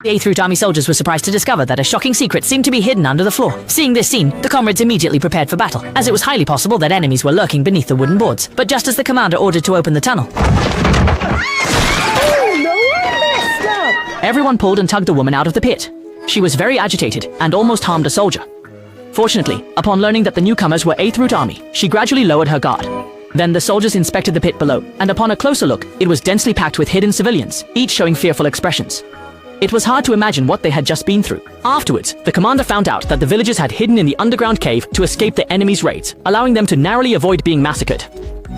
The 8th Route Army soldiers were surprised to discover that a shocking secret seemed to be hidden under the floor. Seeing this scene, the comrades immediately prepared for battle, as it was highly possible that enemies were lurking beneath the wooden boards. But just as the commander ordered to open the tunnel, everyone pulled and tugged the woman out of the pit. She was very agitated and almost harmed a soldier. Fortunately, upon learning that the newcomers were 8th Route Army, she gradually lowered her guard. Then the soldiers inspected the pit below, and upon a closer look, it was densely packed with hidden civilians, each showing fearful expressions. It was hard to imagine what they had just been through. Afterwards, the commander found out that the villagers had hidden in the underground cave to escape the enemy's raids, allowing them to narrowly avoid being massacred.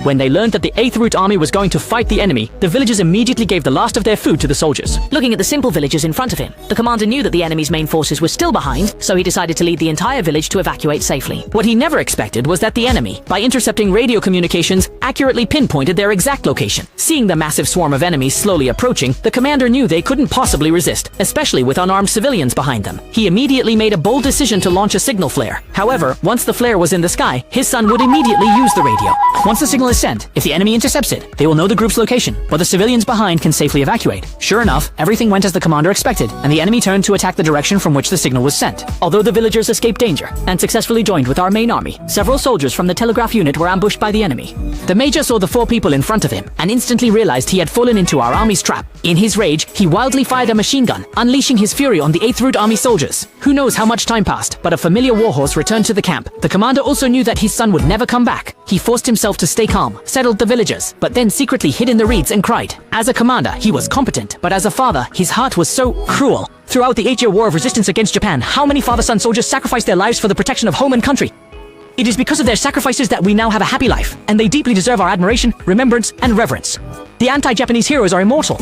When they learned that the 8th Route Army was going to fight the enemy, the villagers immediately gave the last of their food to the soldiers. Looking at the simple villagers in front of him, the commander knew that the enemy's main forces were still behind, so he decided to lead the entire village to evacuate safely. What he never expected was that the enemy, by intercepting radio communications, accurately pinpointed their exact location. Seeing the massive swarm of enemies slowly approaching, the commander knew they couldn't possibly resist, especially with unarmed civilians behind them. He immediately made a bold decision to launch a signal flare. However, once the flare was in the sky, his son would immediately use the radio. Once the signal is sent, if the enemy intercepts it, they will know the group's location, but the civilians behind can safely evacuate. Sure enough, everything went as the commander expected, and the enemy turned to attack the direction from which the signal was sent. Although the villagers escaped danger and successfully joined with our main army, several soldiers from the telegraph unit were ambushed by the enemy. The major saw the 4 people in front of him and instantly realized he had fallen into our army's trap. In his rage, he wildly fired a machine gun, unleashing his fury on the 8th Route Army soldiers. Who knows how much time passed, but a familiar warhorse returned to the camp. The commander also knew that his son would never come back. He forced himself to stay calm, settled the villagers, but then secretly hid in the reeds and cried. As a commander, he was competent, but as a father, his heart was so cruel. Throughout the 8-year war of resistance against Japan, how many father-son soldiers sacrificed their lives for the protection of home and country? It is because of their sacrifices that we now have a happy life, and they deeply deserve our admiration, remembrance, and reverence. The anti-Japanese heroes are immortal.